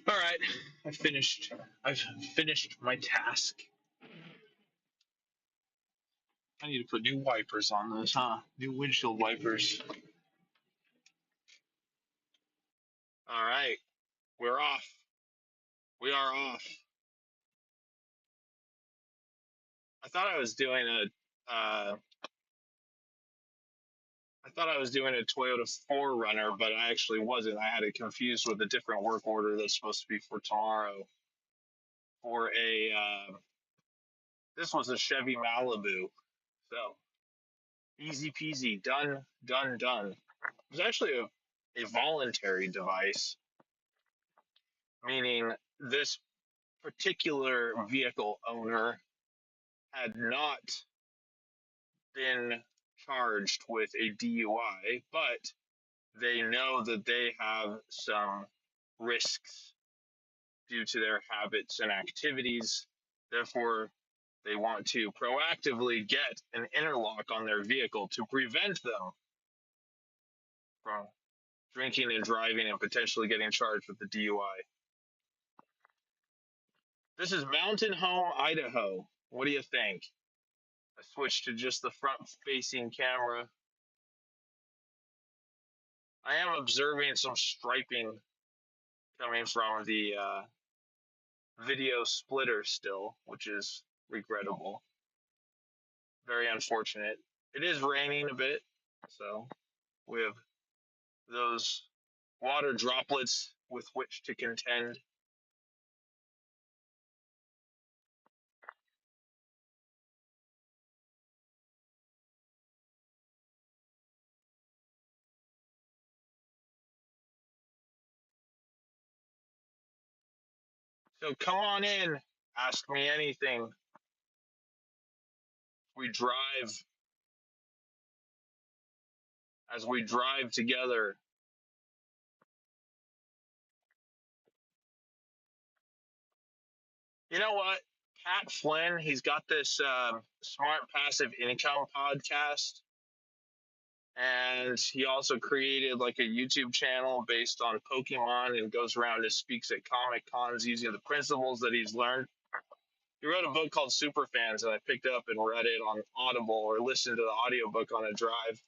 All right, I finished. I've finished my task. I need to put new wipers on this, huh? New windshield wipers. All right, we're off. We are off. I thought I was doing a. I thought I was doing a Toyota 4Runner, but I actually wasn't. I had it confused with a different work order that's supposed to be for tomorrow. For a. This was a Chevy Malibu, so easy peasy, done, done, done. It was actually a voluntary device, meaning this particular vehicle owner had not been charged with a DUI, but they know that they have some risks due to their habits and activities. Therefore, they want to proactively get an interlock on their vehicle to prevent them from drinking and driving and potentially getting charged with the DUI. This is Mountain Home, Idaho. What do you think? I switched to just the front facing camera. I am observing some striping coming from the video splitter still, which is regrettable. Very unfortunate. It is raining a bit, so we have those water droplets with which to contend. So come on in, ask me anything. We drive as we drive together. You know what? Pat Flynn, he's got this smart passive income podcast, and he also created like a YouTube channel based on Pokemon and goes around and speaks at Comic Cons using the principles that he's learned. He wrote a book called Superfans, and I picked it up and read it on Audible or listened to the audiobook on a drive.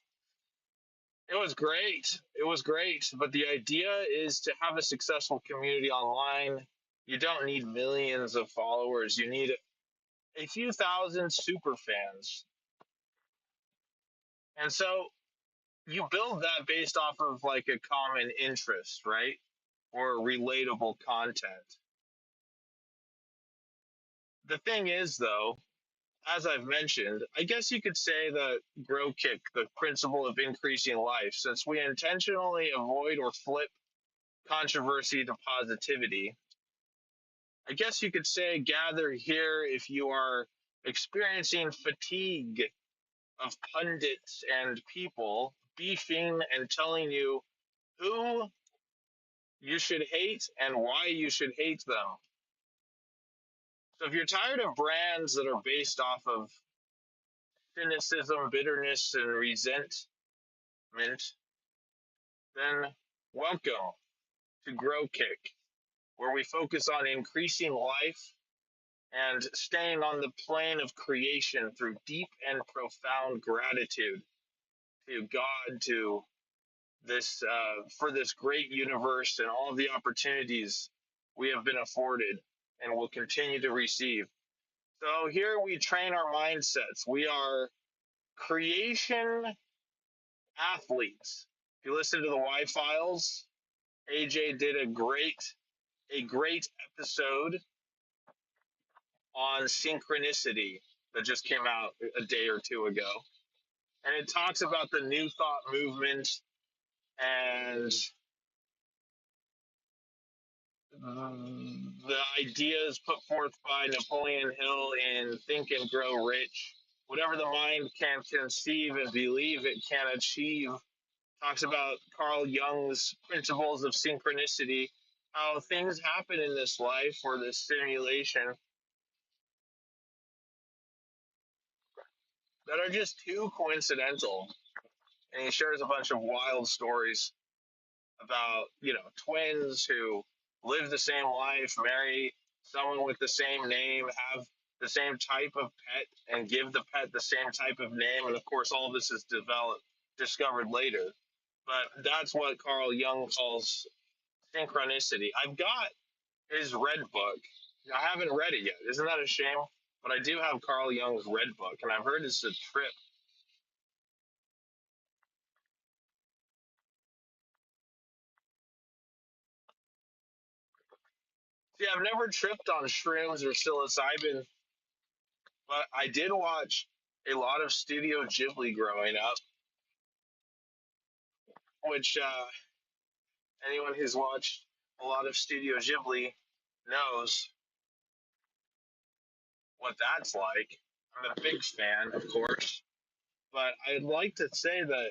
It was great. It was great. But the idea is to have a successful community online. You don't need millions of followers. You need a few thousand super fans. And so you build that based off of like a common interest, right? Or relatable content. The thing is, though, as I've mentioned, I guess you could say that Grow Kick, the principle of increasing life, since we intentionally avoid or flip controversy to positivity, I guess you could say gather here if you are experiencing fatigue of pundits and people beefing and telling you who you should hate and why you should hate them. So if you're tired of brands that are based off of cynicism, bitterness, and resentment, then welcome to Grow Kick, where we focus on increasing life and staying on the plane of creation through deep and profound gratitude to God, to this for this great universe and all of the opportunities we have been afforded and will continue to receive. So here we train our mindsets. We are creation athletes. If you listen to the Y Files, AJ did a great episode on synchronicity that just came out a day or two ago. And it talks about the New Thought movement and the ideas put forth by Napoleon Hill in Think and Grow Rich. Whatever the mind can conceive and believe it can achieve. Talks about Carl Jung's principles of synchronicity, how things happen in this life or this simulation that are just too coincidental. And he shares a bunch of wild stories about, twins who live the same life, marry someone with the same name, have the same type of pet, and give the pet the same type of name. And of course, all this is discovered later. But that's what Carl Jung calls synchronicity. I've got his red book. I haven't read it yet. Isn't that a shame? But I do have Carl Jung's red book, and I've heard it's a trip. See, I've never tripped on shrooms or psilocybin, but I did watch a lot of Studio Ghibli growing up, which anyone who's watched a lot of Studio Ghibli knows what that's like. I'm a big fan, of course, but I'd like to say that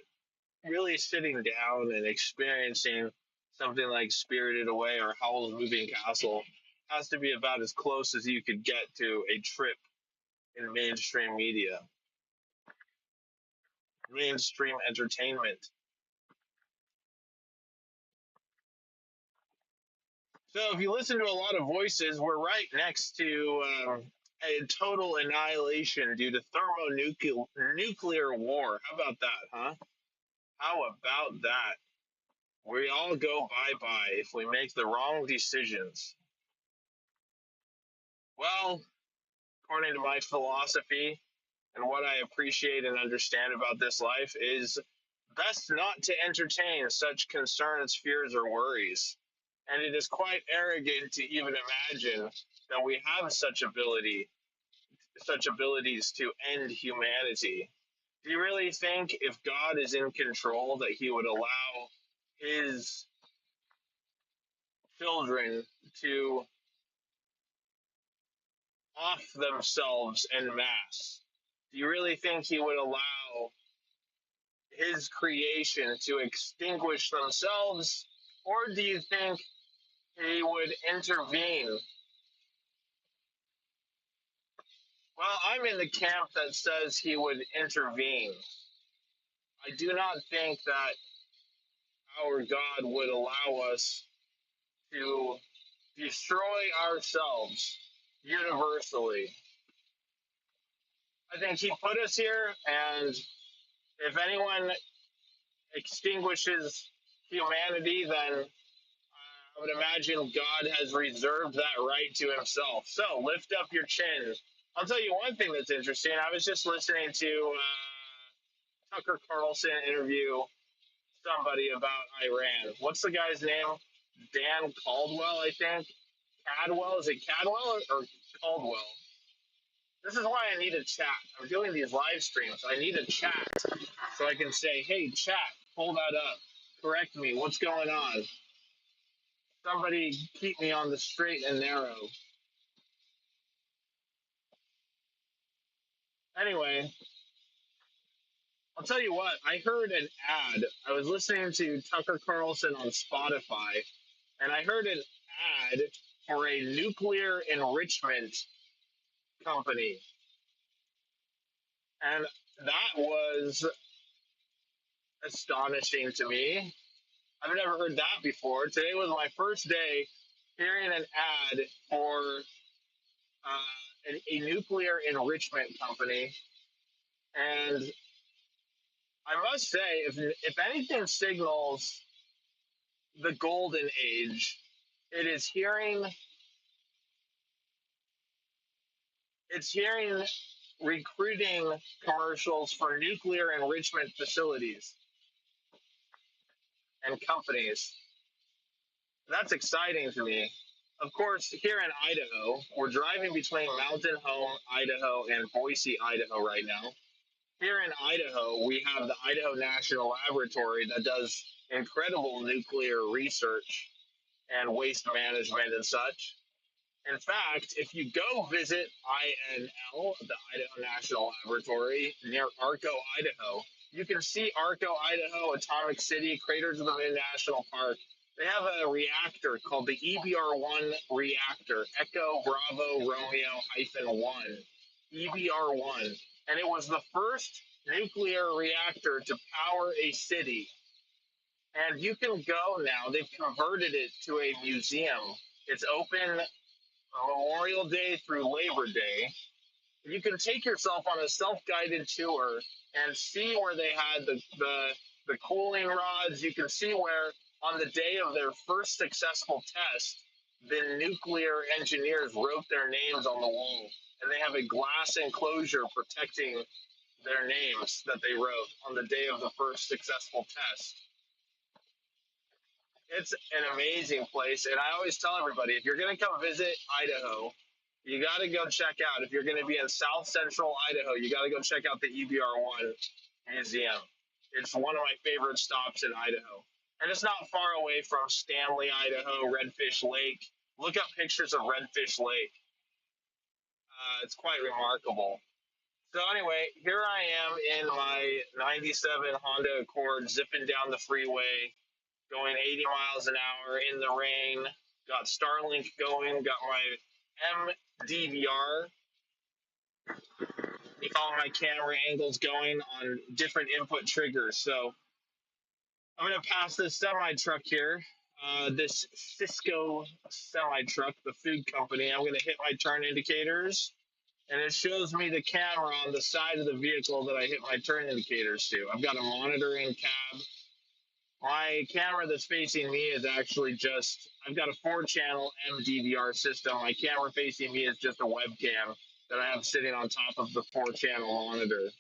really sitting down and experiencing something like Spirited Away or Howl's Moving Castle has to be about as close as you could get to a trip in mainstream media, mainstream entertainment. So if you listen to a lot of voices, we're right next to a total annihilation due to thermonuclear war. How about that, huh? How about that? We all go bye-bye if we make the wrong decisions. Well, according to my philosophy and what I appreciate and understand about this life is best not to entertain such concerns, fears, or worries. And it is quite arrogant to even imagine that we have such abilities to end humanity. Do you really think if God is in control that he would allow his children to off themselves en masse? Do you really think he would allow his creation to extinguish themselves? Or do you think he would intervene? Well, I'm in the camp that says he would intervene. I do not think that our God would allow us to destroy ourselves universally. I think he put us here, and if anyone extinguishes humanity, then I would imagine God has reserved that right to himself. So lift up your chin. I'll tell you one thing that's interesting. I was just listening to Tucker Carlson interview somebody about Iran. What's the guy's name? Dan Caldwell, I think. Cadwell? Is it Cadwell or Caldwell? This is why I need a chat. I'm doing these live streams. I need a chat so I can say, hey, chat, pull that up. Correct me. What's going on? Somebody keep me on the straight and narrow. Anyway, I'll tell you what, I heard an ad. I was listening to Tucker Carlson on Spotify, and I heard an ad for a nuclear enrichment company. And that was astonishing to me. I've never heard that before. Today was my first day hearing an ad for a nuclear enrichment company. And I must say, if anything signals the golden age, it is hearing recruiting commercials for nuclear enrichment facilities and companies. That's exciting to me. Of course, here in Idaho, we're driving between Mountain Home, Idaho, and Boise, Idaho right now. Here in Idaho, we have the Idaho National Laboratory that does incredible nuclear research and waste management and such. In fact, if you go visit INL, the Idaho National Laboratory, near Arco, Idaho, you can see Arco, Idaho, Atomic City, Craters of the Moon National Park. They have a reactor called the EBR-1 reactor, Echo Bravo Romeo hyphen 1, EBR-1. And it was the first nuclear reactor to power a city. And you can go now, they've converted it to a museum It's open Memorial Day through Labor Day. You can take yourself on a self-guided tour and see where they had the cooling rods. You can see where on the day of their first successful test, the nuclear engineers wrote their names on the wall, and they have a glass enclosure protecting their names that they wrote on the day of the first successful test. It's an amazing place, and I always tell everybody, if you're going to come visit Idaho, you got to go check out. If you're going to be in South Central Idaho, you got to go check out the EBR1 Museum. It's one of my favorite stops in Idaho, and it's not far away from Stanley, Idaho, Redfish Lake. Look up pictures of Redfish Lake. It's quite remarkable. So anyway, here I am in my '97 Honda Accord, zipping down the freeway, going 80 miles an hour in the rain. Got Starlink going, got my MDVR, all my camera angles going on different input triggers. So I'm going to pass this semi truck here, this Cisco semi truck, the food company. I'm going to hit my turn indicators, and it shows me the camera on the side of the vehicle that I hit my turn indicators to. I've got a monitor in cab. My camera that's facing me is actually just, I've got a 4-channel MDVR system. My camera facing me is just a webcam that I have sitting on top of the 4-channel monitor.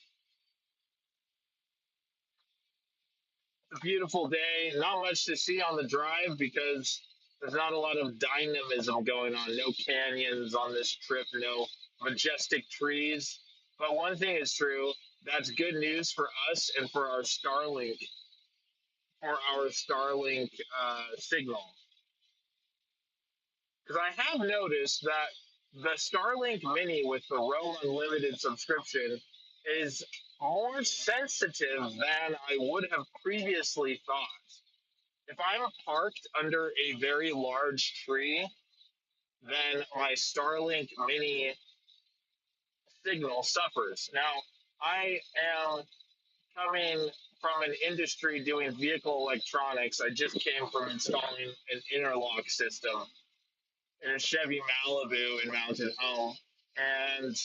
It's a beautiful day. Not much to see on the drive because there's not a lot of dynamism going on. No canyons on this trip, no majestic trees. But one thing is true, that's good news for us and for our Starlink signal. Because I have noticed that the Starlink Mini with the Roam Unlimited subscription is more sensitive than I would have previously thought. If I'm parked under a very large tree, then my Starlink Mini signal suffers. Now, I am coming from an industry doing vehicle electronics. I just came from installing an interlock system in a Chevy Malibu in Mountain Home, and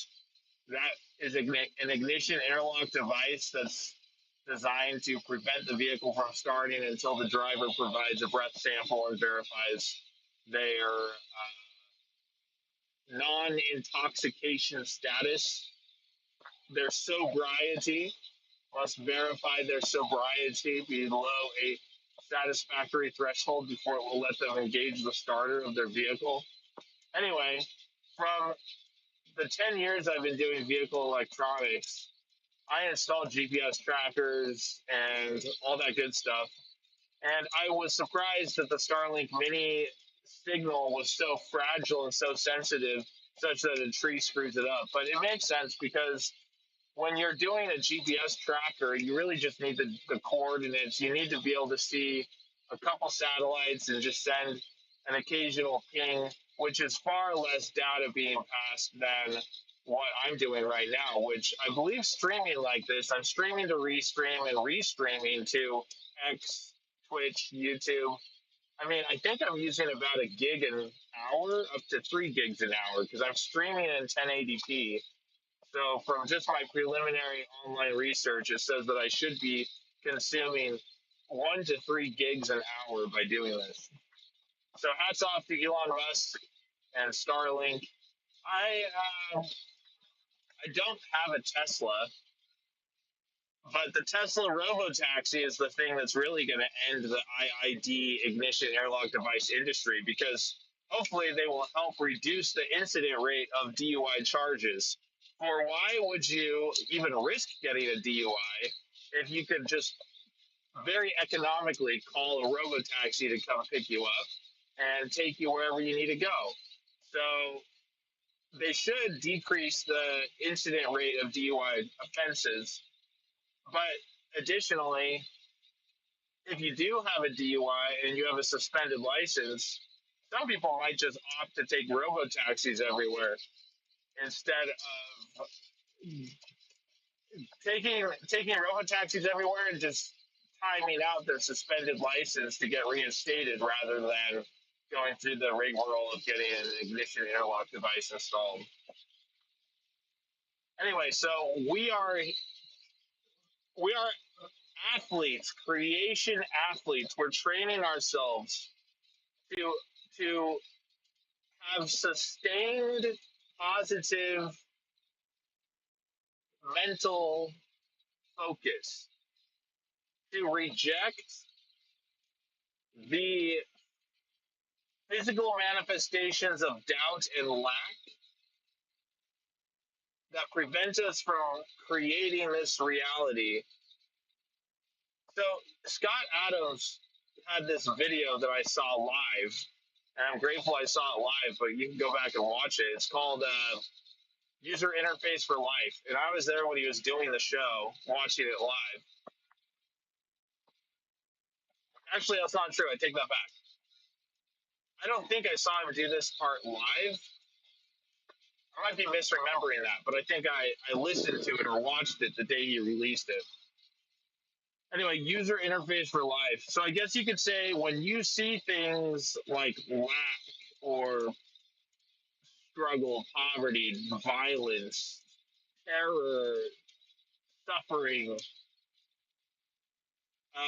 that is an ignition interlock device that's designed to prevent the vehicle from starting until the driver provides a breath sample and verifies their non-intoxication status. Their sobriety must verify their sobriety below a satisfactory threshold before it will let them engage the starter of their vehicle. Anyway, from the 10 years I've been doing vehicle electronics, I installed GPS trackers and all that good stuff. And I was surprised that the Starlink Mini signal was so fragile and so sensitive, such that a tree screws it up. But it makes sense because when you're doing a GPS tracker, you really just need the coordinates. You need to be able to see a couple satellites and just send an occasional ping, which is far less data being passed than what I'm doing right now, which I believe streaming like this, I'm streaming to Restream and restreaming to X, Twitch, YouTube. I mean, I think I'm using about a gig an hour, up to 3 gigs an hour, because I'm streaming in 1080p. So from just my preliminary online research, it says that I should be consuming 1 to 3 gigs an hour by doing this. So hats off to Elon Musk and Starlink. I uh, I don't have a Tesla, but the Tesla robotaxi is the thing that's really going to end the IID ignition airlock device industry because hopefully they will help reduce the incident rate of DUI charges. Or why would you even risk getting a DUI if you could just very economically call a robotaxi to come pick you up and take you wherever you need to go? So they should decrease the incident rate of DUI offenses, but additionally, if you do have a DUI and you have a suspended license, some people might just opt to take robo taxis everywhere instead of taking robo taxis everywhere and just timing out their suspended license to get reinstated rather than going through the rigmarole of getting an ignition interlock device installed. Anyway, so we are athletes, creation athletes. We're training ourselves to to have sustained positive mental focus, to reject the physical manifestations of doubt and lack that prevent us from creating this reality. So Scott Adams had this video that I saw live, and I'm grateful I saw it live, but you can go back and watch it. It's called User Interface for Life. And I was there when he was doing the show, watching it live. Actually, that's not true. I take that back. I don't think I saw him do this part live. I might be misremembering that, but I think I listened to it or watched it the day he released it. Anyway, user interface for life. So I guess you could say when you see things like lack or struggle, poverty, violence, terror, suffering, uh,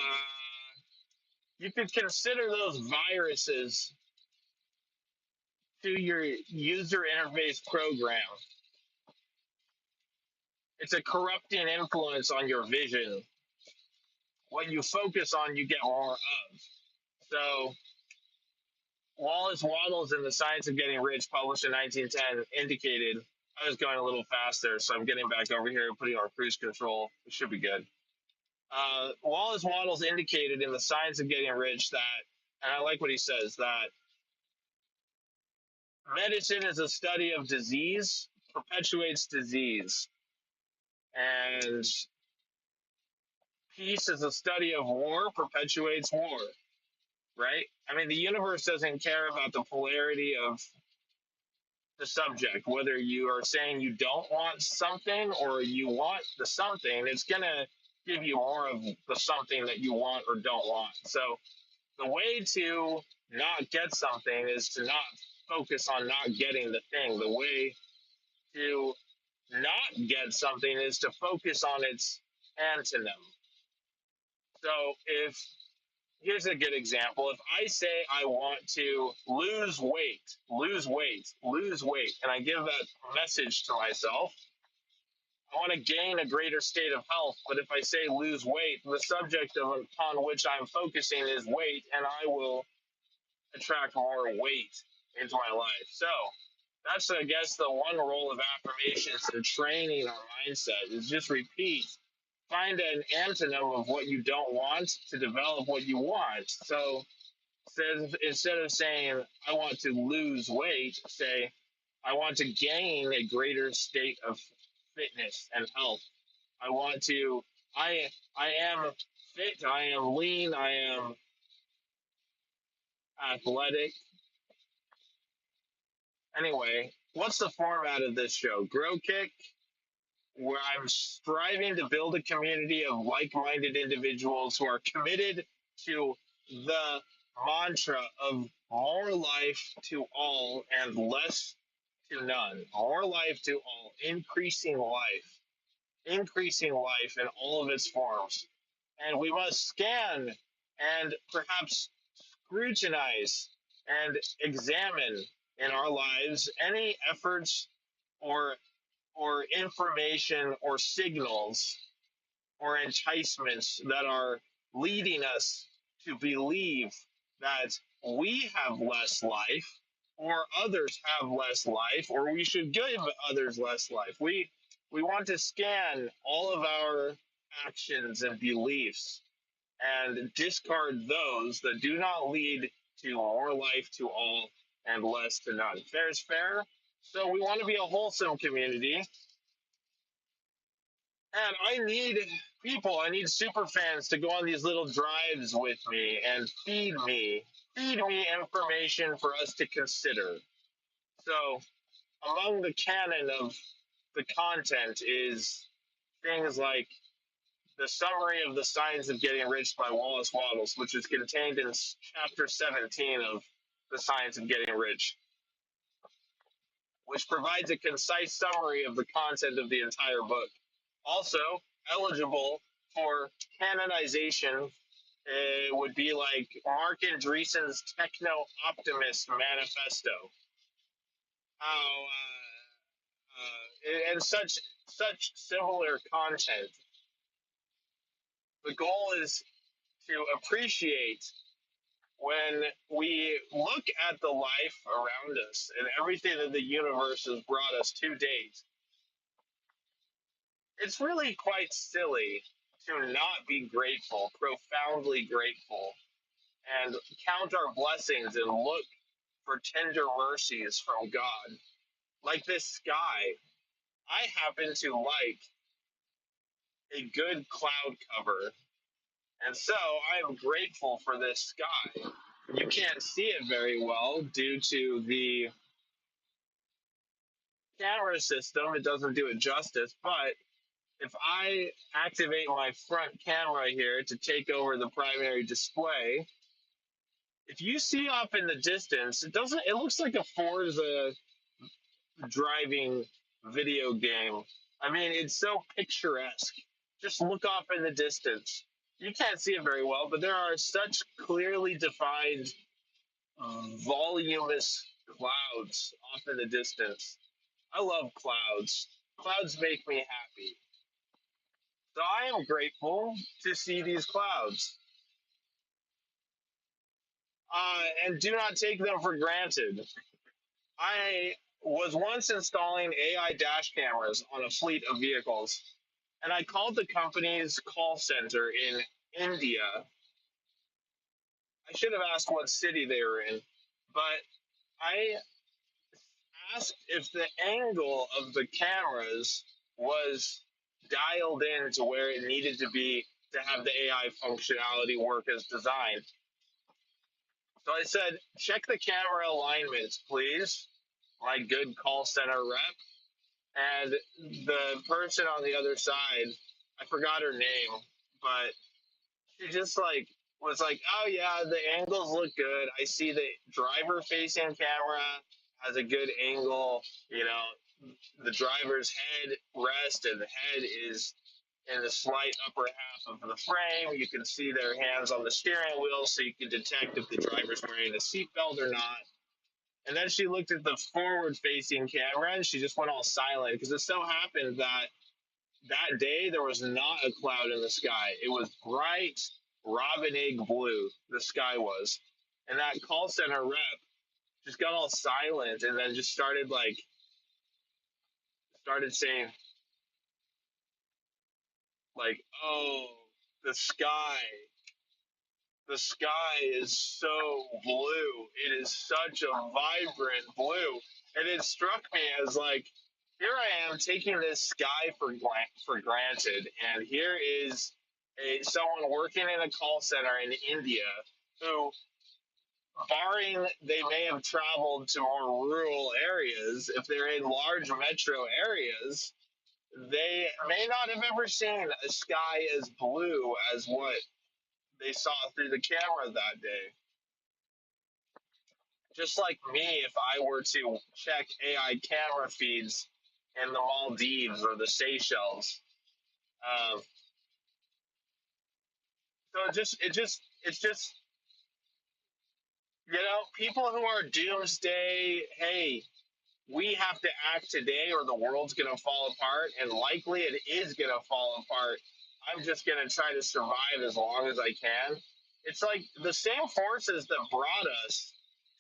you could consider those viruses to your user interface program. It's a corrupting influence on your vision. What you focus on, you get more of. So, Wallace Wattles in The Science of Getting Rich, published in 1910, indicated. I was going a little faster, so I'm getting back over here and putting on cruise control. It should be good. Wallace Wattles indicated in The Science of Getting Rich that, and I like what he says, that medicine is a study of disease, perpetuates disease, and peace is a study of war, perpetuates war, right? I mean, the universe doesn't care about the polarity of the subject, whether you are saying you don't want something or you want the something, it's going to give you more of the something that you want or don't want. So the way to not get something is to not focus on not getting the thing. The way to not get something is to focus on its antonym. So if here's a good example. If I say I want to lose weight, lose weight, lose weight, and I give that message to myself, I want to gain a greater state of health. But if I say lose weight, the subject upon which I'm focusing is weight, and I will attract more weight into my life. So that's, I guess, the one role of affirmations in training our mindset is just repeat. Find an antonym of what you don't want to develop what you want. So instead of saying, I want to lose weight, say, I want to gain a greater state of fitness and health. I want to, I am fit, I am lean, I am athletic. Anyway, what's the format of this show? Grow Kick, where I'm striving to build a community of like minded individuals who are committed to the mantra of more life to all and less to none. More life to all, increasing life in all of its forms. And we must scan and perhaps scrutinize and examine in our lives any efforts or information or signals or enticements that are leading us to believe that we have less life or others have less life or we should give others less life. We want to scan all of our actions and beliefs and discard those that do not lead to more life to all and less to none. Fair is fair. So we want to be a wholesome community. And I need people, I need super fans to go on these little drives with me and feed me information for us to consider. So among the canon of the content is things like the summary of the Science of Getting Rich by Wallace Wattles, which is contained in chapter 17 of The Science of Getting Rich, which provides a concise summary of the content of the entire book. Also, eligible for canonization would be like Mark Andreessen's Techno Optimist Manifesto. How and such similar content. The goal is to appreciate when we look at the life around us and everything that the universe has brought us to date. It's really quite silly to not be grateful, profoundly grateful, and count our blessings and look for tender mercies from God. Like this sky, I happen to like a good cloud cover, and so I am grateful for this sky. You can't see it very well due to the camera system. It doesn't do it justice, but if I activate my front camera here to take over the primary display, if you see off in the distance, it looks like a Forza driving video game. I mean, it's so picturesque. Just look off in the distance. You can't see it very well, but there are such clearly defined, voluminous clouds off in the distance. I love clouds. Clouds make me happy. So I am grateful to see these clouds. And do not take them for granted. I was once installing AI dash cameras on a fleet of vehicles, and I called the company's call center in India. I should have asked what city they were in, but I asked if the angle of the cameras was dialed in to where it needed to be to have the AI functionality work as designed. So I said, check the camera alignments, please, my good call center rep. And the person on the other side, I forgot her name, but she just like was like, "Oh yeah, the angles look good. I see the driver facing camera has a good angle. You know, the driver's head rest and the head is in the slight upper half of the frame. You can see their hands on the steering wheel, so you can detect if the driver's wearing a seatbelt or not." And then she looked at the forward facing camera and she just went all silent because it so happened that that day there was not a cloud in the sky. It was bright robin egg blue, the sky was. And that call center rep just got all silent and then just started saying like, "Oh, the sky the sky is so blue. It is such a vibrant blue." And it struck me as like, here I am taking this sky for granted, and here is someone working in a call center in India who, barring they may have traveled to more rural areas, if they're in large metro areas, they may not have ever seen a sky as blue as what they saw through the camera that day. Just like me, if I were to check AI camera feeds in the Maldives or the Seychelles, um, so it's just people who are doomsday. Hey, we have to act today or the world's going to fall apart, and likely it is going to fall apart. I'm just going to try to survive as long as I can. It's like the same forces that brought us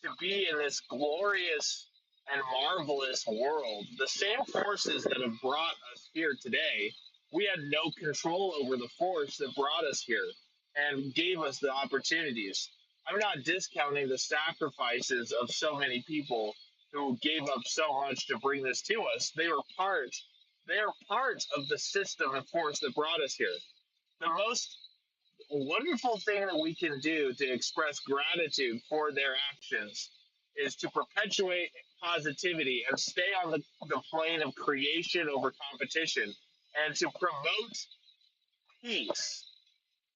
to be in this glorious and marvelous world, the same forces that have brought us here today. We had no control over the force that brought us here and gave us the opportunities. I'm not discounting the sacrifices of so many people who gave up so much to bring this to us. They are part of the system and force that brought us here. The most wonderful thing that we can do to express gratitude for their actions is to perpetuate positivity and stay on the plane of creation over competition, and to peace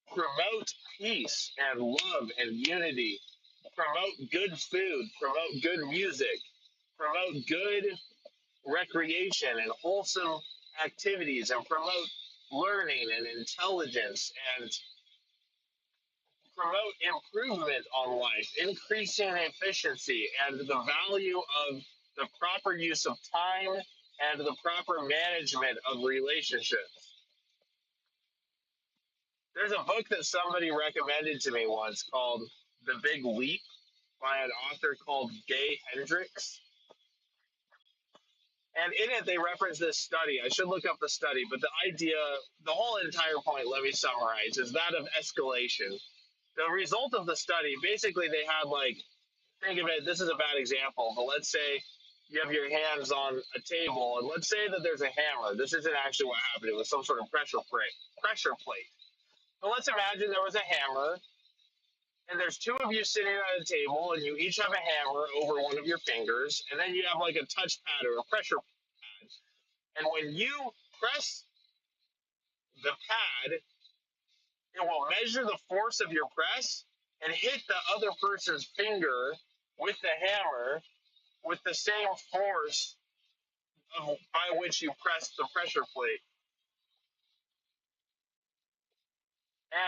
promote peace and love and unity promote good food, promote good music, promote good recreation and wholesome activities, and promote learning and intelligence, and promote improvement on life, increasing efficiency and the value of the proper use of time and the proper management of relationships. There's a book that somebody recommended to me once called The Big Leap by an author called Gay Hendricks. And in it, they reference this study. I should look up the study, but the idea, the whole entire point, let me summarize, is that of escalation. The result of the study, basically, they had like, think of it, this is a bad example, but let's say you have your hands on a table, and let's say that there's a hammer. This isn't actually what happened, it was some sort of pressure plate. But let's imagine there was a hammer, and there's two of you sitting at a table, and you each have a hammer over one of your fingers, and then you have like a touchpad or a pressure pad. And when you press the pad, it will measure the force of your press and hit the other person's finger with the hammer with the same force by which you press the pressure plate.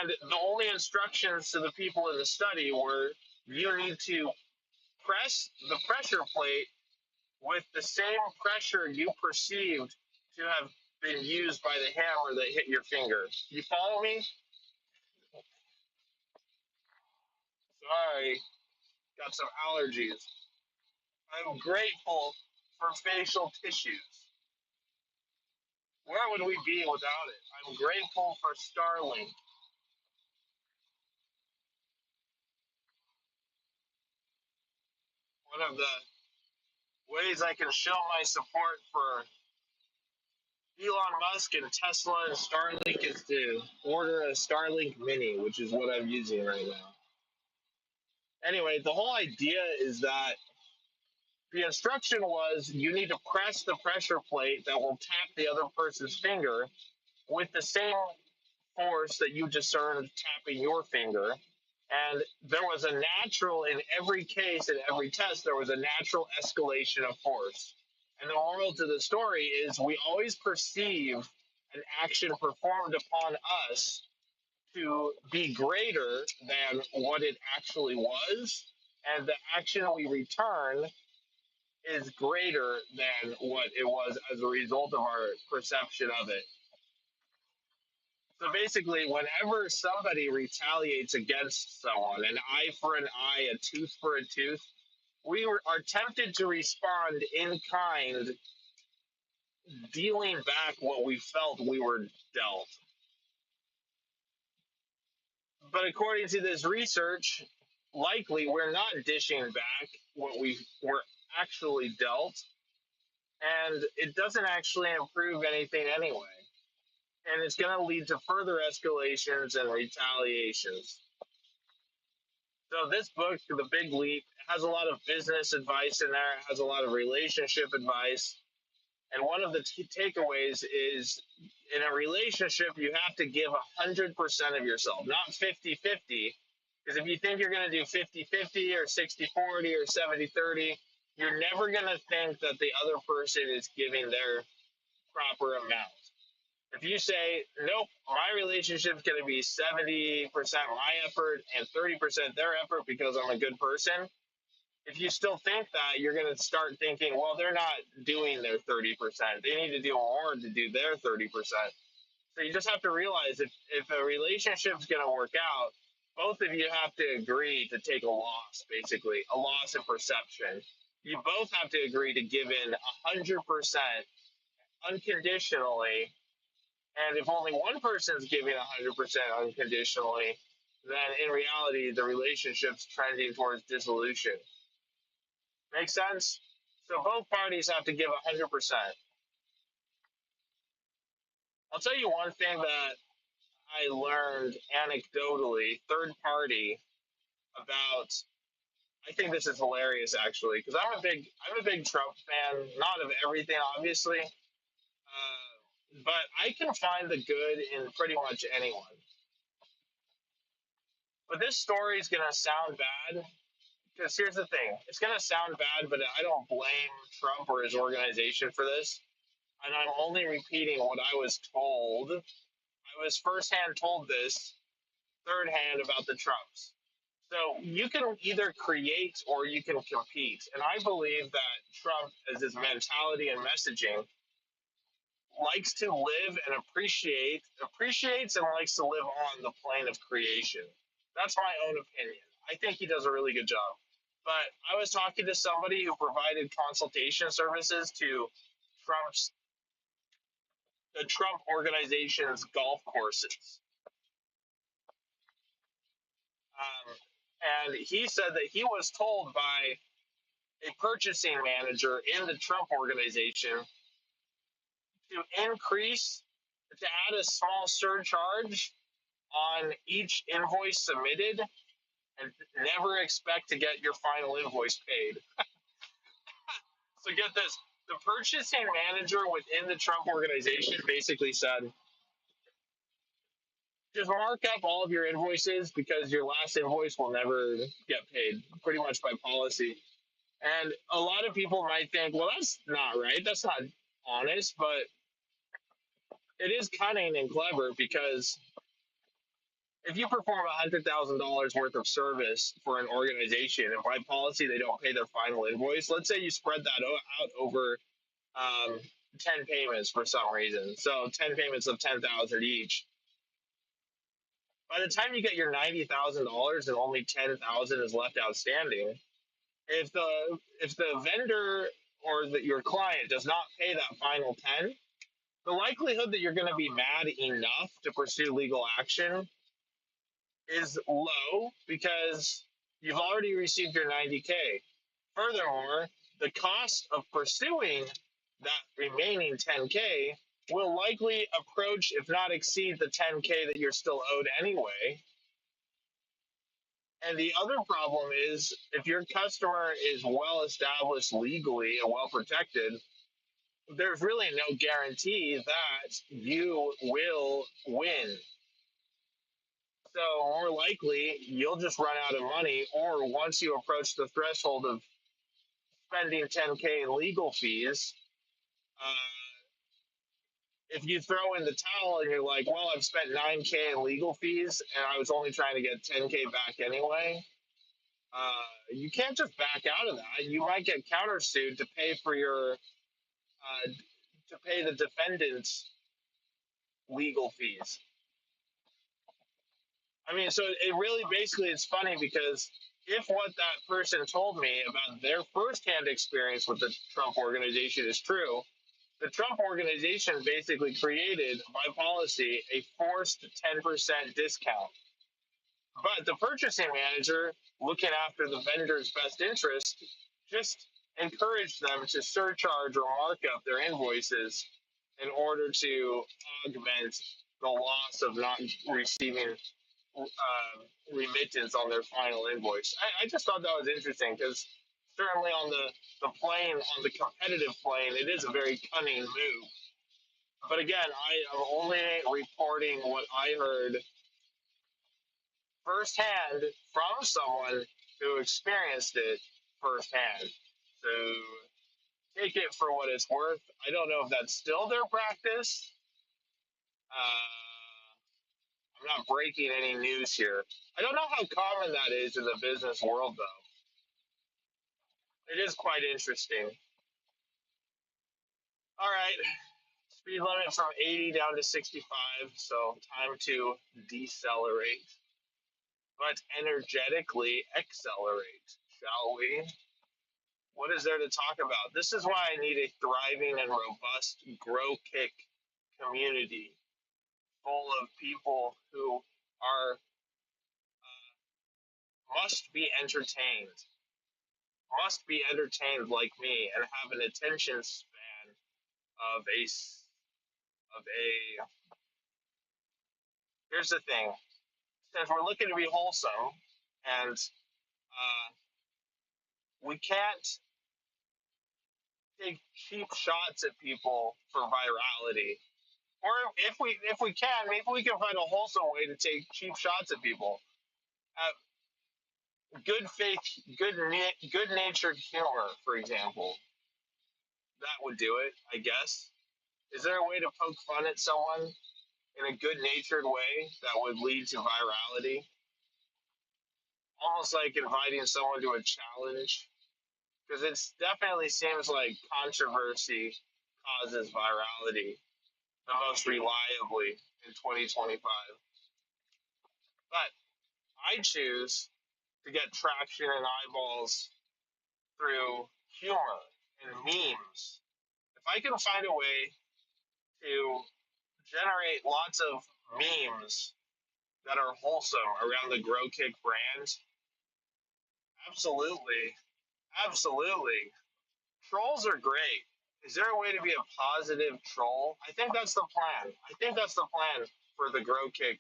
And the only instructions to the people in the study were you need to press the pressure plate with the same pressure you perceived to have been used by the hammer that hit your finger. You follow me? Sorry, got some allergies. I'm grateful for facial tissues. Where would we be without it? I'm grateful for Starlink. One of the ways I can show my support for Elon Musk and Tesla and Starlink is to order a Starlink Mini, which is what I'm using right now. Anyway, the whole idea is that the instruction was you need to press the pressure plate that will tap the other person's finger with the same force that you discerned tapping your finger. And there was a natural, in every case, in every test, there was a natural escalation of force. And the moral to the story is we always perceive an action performed upon us to be greater than what it actually was. And the action we return is greater than what it was as a result of our perception of it. So basically, whenever somebody retaliates against someone, an eye for an eye, a tooth for a tooth, are tempted to respond in kind, dealing back what we felt we were dealt. But according to this research, likely we're not dishing back what we were actually dealt, and it doesn't actually improve anything anyway. And it's going to lead to further escalations and retaliations. So this book, The Big Leap, has a lot of business advice in there. It has a lot of relationship advice. And one of the takeaways is in a relationship, you have to give 100% of yourself, not 50-50. Because if you think you're going to do 50-50 or 60-40 or 70-30, you're never going to think that the other person is giving their proper amount. If you say, nope, my relationship is going to be 70% my effort and 30% their effort because I'm a good person, if you still think that, you're going to start thinking, well, they're not doing their 30%. They need to do more to do their 30%. So you just have to realize if a relationship is going to work out, both of you have to agree to take a loss, basically, a loss in perception. You both have to agree to give in 100% unconditionally. And if only one person is giving 100% unconditionally, then in reality, the relationship's trending towards dissolution. Make sense? So both parties have to give 100%. I'll tell you one thing that I learned anecdotally, third party, about. I think this is hilarious actually, because I'm a big Trump fan. Not of everything, obviously, but I can find the good in pretty much anyone. But this story is gonna sound bad, because here's the thing. It's going to sound bad, but I don't blame Trump or his organization for this. And I'm only repeating what I was told. I was firsthand told this, third hand about the Trumps. So you can either create or you can compete. And I believe that Trump, as his mentality and messaging, likes to live and appreciates and likes to live on the plane of creation. That's my own opinion. I think he does a really good job. But I was talking to somebody who provided consultation services to Trump's the Trump organization's golf courses. Um, and he said that he was told by a purchasing manager in the Trump organization to add a small surcharge on each invoice submitted and never expect to get your final invoice paid. So get this, the purchasing manager within the Trump organization basically said, just mark up all of your invoices because your last invoice will never get paid, pretty much by policy. And a lot of people might think, well, that's not right. That's not honest, but it is cunning and clever because if you perform $100,000 worth of service for an organization and by policy they don't pay their final invoice, let's say you spread that out over um, 10 payments for some reason. So 10 payments of 10,000 each. By the time you get your $90,000 and only 10,000 is left outstanding, if the vendor or your client does not pay that final 10, the likelihood that you're going to be mad enough to pursue legal action is low because you've already received your 90K. Furthermore, the cost of pursuing that remaining 10K will likely approach, if not exceed, the 10K that you're still owed anyway. And the other problem is if your customer is well established legally and well protected, there's really no guarantee that you will win. So more likely you'll just run out of money, or once you approach the threshold of spending 10K in legal fees, uh, if you throw in the towel and you're like, well, I've spent 9K in legal fees and I was only trying to get 10K back anyway, you can't just back out of that. You might get countersued to pay for to pay the defendant's legal fees. I mean, so it really basically it's funny because if what that person told me about their firsthand experience with the Trump organization is true, the Trump organization basically created by policy a forced 10% discount. But the purchasing manager, looking after the vendor's best interest, just encouraged them to surcharge or mark up their invoices in order to augment the loss of not receiving remittance on their final invoice. I just thought that was interesting because certainly on the competitive plane, it is a very cunning move. But again, I am only reporting what I heard firsthand from someone who experienced it firsthand. So take it for what it's worth. I don't know if that's still their practice. I'm not breaking any news here. I don't know how common that is in the business world, though. It is quite interesting. All right, speed limit from 80 down to 65, so time to decelerate, but energetically accelerate, shall we? What is there to talk about? This is why I need a thriving and robust grow kick community full of people who are must be entertained, must be entertained like me, and have an attention span of a. Here's the thing: since we're looking to be wholesome, and we can't take cheap shots at people for virality. Or if we can, maybe we can find a wholesome way to take cheap shots at people. Good faith, good natured humor, for example, that would do it, I guess. Is there a way to poke fun at someone in a good natured way that would lead to virality? Almost like inviting someone to a challenge, because it definitely seems like controversy causes virality the most reliably in 2025. But I choose to get traction and eyeballs through humor and memes. If I can find a way to generate lots of memes that are wholesome around the Grow Kick brand, absolutely, absolutely. Trolls are great. Is there a way to be a positive troll? I think that's the plan. I think that's the plan for the Grow Kick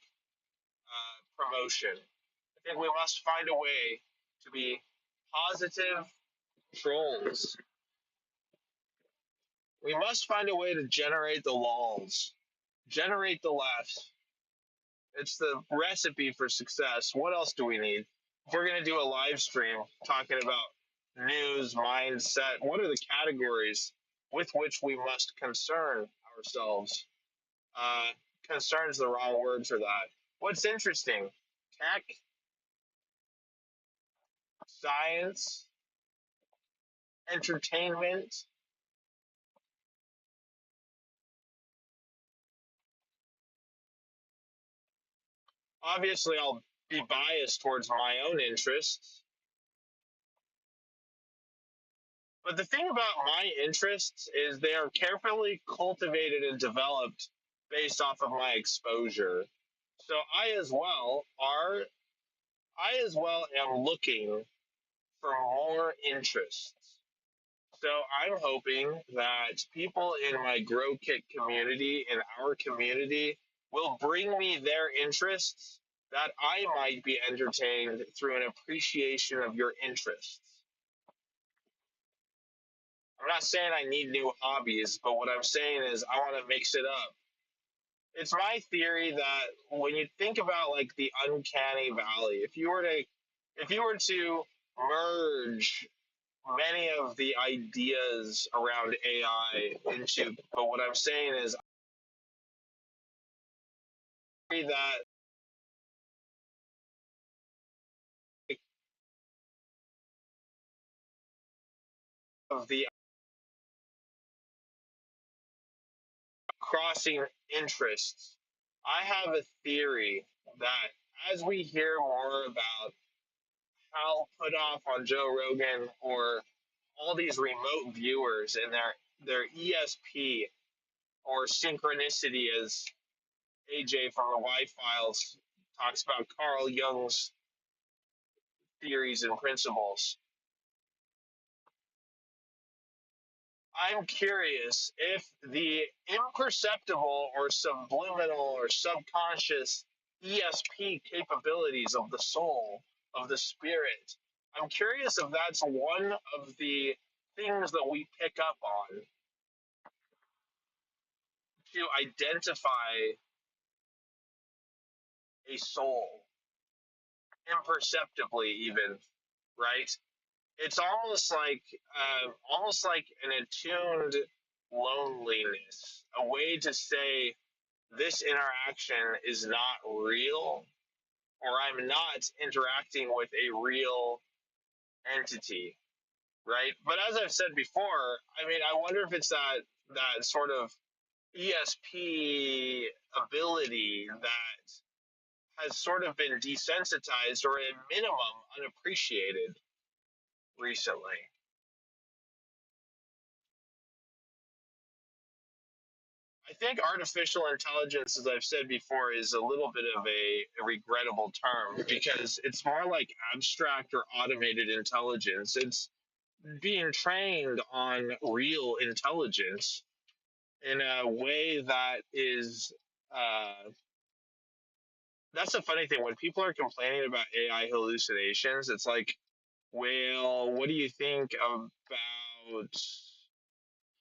promotion. I think we must find a way to be positive trolls. We must find a way to generate the lulls, generate the laughs. It's the recipe for success. What else do we need? If we're going to do a live stream talking about news, mindset, what are the categories with which we must concern ourselves? Uh, Concern's the wrong word for that. What's interesting? Tech, science, entertainment. Obviously, I'll be biased towards my own interests. But the thing about my interests is they are carefully cultivated and developed based off of my exposure. So I as well am looking for more interests. So I'm hoping that people in my Grow Kit community, in our community, will bring me their interests that I might be entertained through an appreciation of your interests. I'm not saying I need new hobbies, but what I'm saying is I want to mix it up. It's my theory that when you think about like the uncanny valley, if you were to merge many of the ideas around AI into, but what I'm saying is that of the crossing interests, I have a theory that as we hear more about how put off on Joe Rogan or all these remote viewers and their ESP or synchronicity, as AJ from the Y Files talks about Carl Jung's theories and principles. I'm curious if the imperceptible or subliminal or subconscious ESP capabilities of the soul, of the spirit, I'm curious if that's one of the things that we pick up on to identify a soul imperceptibly, even, right? It's almost like an attuned loneliness, a way to say this interaction is not real, or I'm not interacting with a real entity, right? But as I've said before, I mean, I wonder if it's that sort of ESP ability that has sort of been desensitized or at minimum unappreciated recently. I think artificial intelligence, as I've said before, is a little bit of a regrettable term because it's more like abstract or automated intelligence. It's being trained on real intelligence in a way that is. That's the funny thing. When people are complaining about AI hallucinations, it's like, well, what do you think about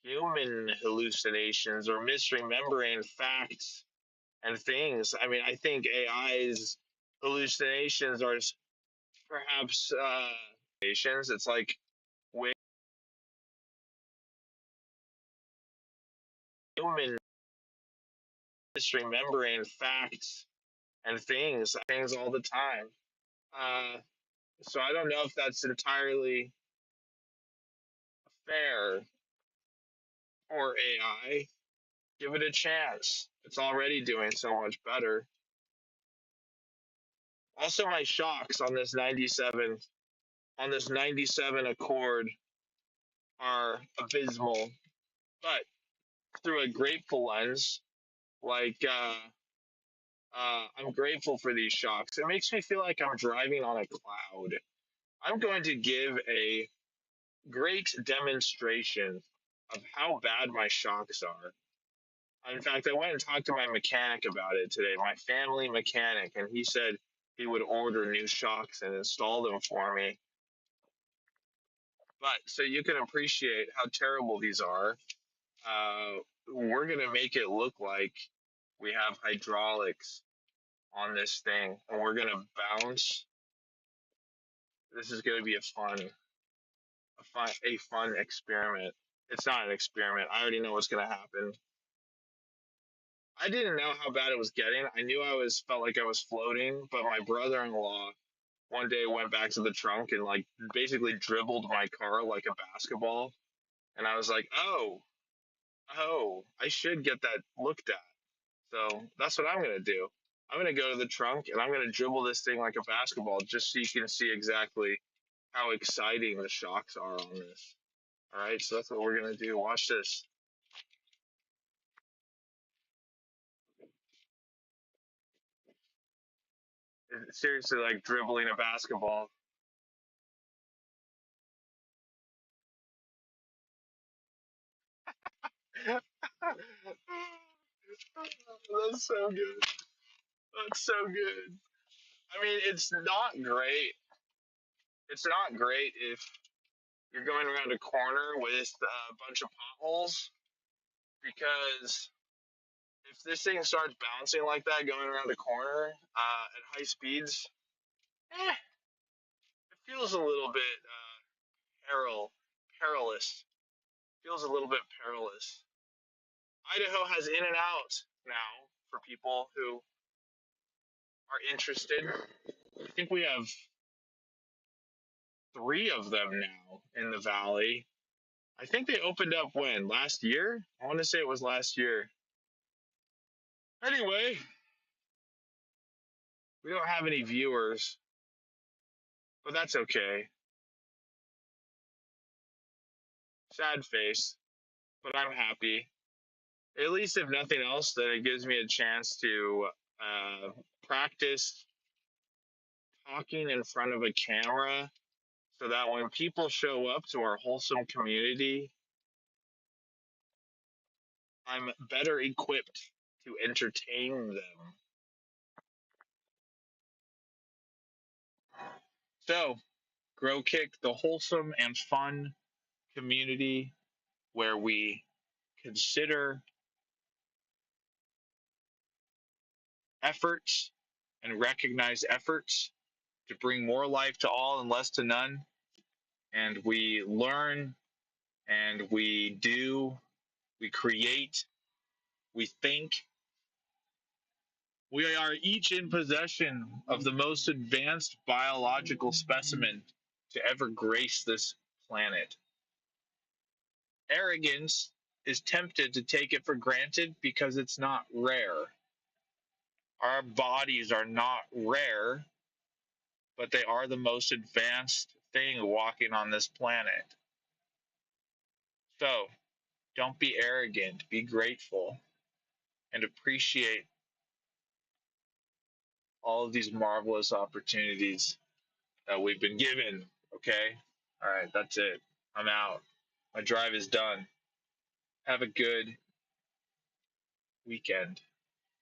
human hallucinations or misremembering facts and things? I mean, I think AI's hallucinations are perhaps patience. It's like human just remembering facts and things all the time. Uh, so I don't know if that's entirely fair for AI. Give it a chance. It's already doing so much better. Also, my shocks on this 97 Accord are abysmal, but through a grateful lens, like I'm grateful for these shocks. It makes me feel like I'm driving on a cloud. I'm going to give a great demonstration of how bad my shocks are. In fact, I went and talked to my mechanic about it today, my family mechanic, and he said he would order new shocks and install them for me. But so you can appreciate how terrible these are. We're going to make it look like we have hydraulics on this thing, and we're going to bounce. This is going to be a fun experiment. It's not an experiment. I already know what's going to happen. I didn't know how bad it was getting. I knew felt like I was floating, but my brother-in-law one day went back to the trunk and like basically dribbled my car like a basketball. And I was like, oh, I should get that looked at. So that's what I'm gonna do. I'm gonna go to the trunk and I'm gonna dribble this thing like a basketball just so you can see exactly how exciting the shocks are on this. All right, so that's what we're gonna do. Watch this. It's seriously like dribbling a basketball. That's so good. That's so good. I mean, it's not great. It's not great if you're going around a corner with a bunch of potholes because if this thing starts bouncing like that going around a corner at high speeds, it feels a little bit perilous. Feels a little bit perilous. Idaho has in and out now for people who are interested. I think we have three of them now in the valley. I think they opened up when? Last year? I want to say it was last year. Anyway, we don't have any viewers, but that's okay. Sad face, but I'm happy. At least, if nothing else, that it gives me a chance to uh, practice talking in front of a camera so that when people show up to our wholesome community, I'm better equipped to entertain them. So, Grow Kick, the wholesome and fun community where we consider efforts and recognize efforts to bring more life to all and less to none. And we learn and we do, we create, we think. We are each in possession of the most advanced biological specimen to ever grace this planet. Arrogance is tempted to take it for granted because it's not rare. Our bodies are not rare, but they are the most advanced thing walking on this planet. So don't be arrogant, be grateful, and appreciate all of these marvelous opportunities that we've been given. Okay? All right, that's it. I'm out. My drive is done. Have a good weekend.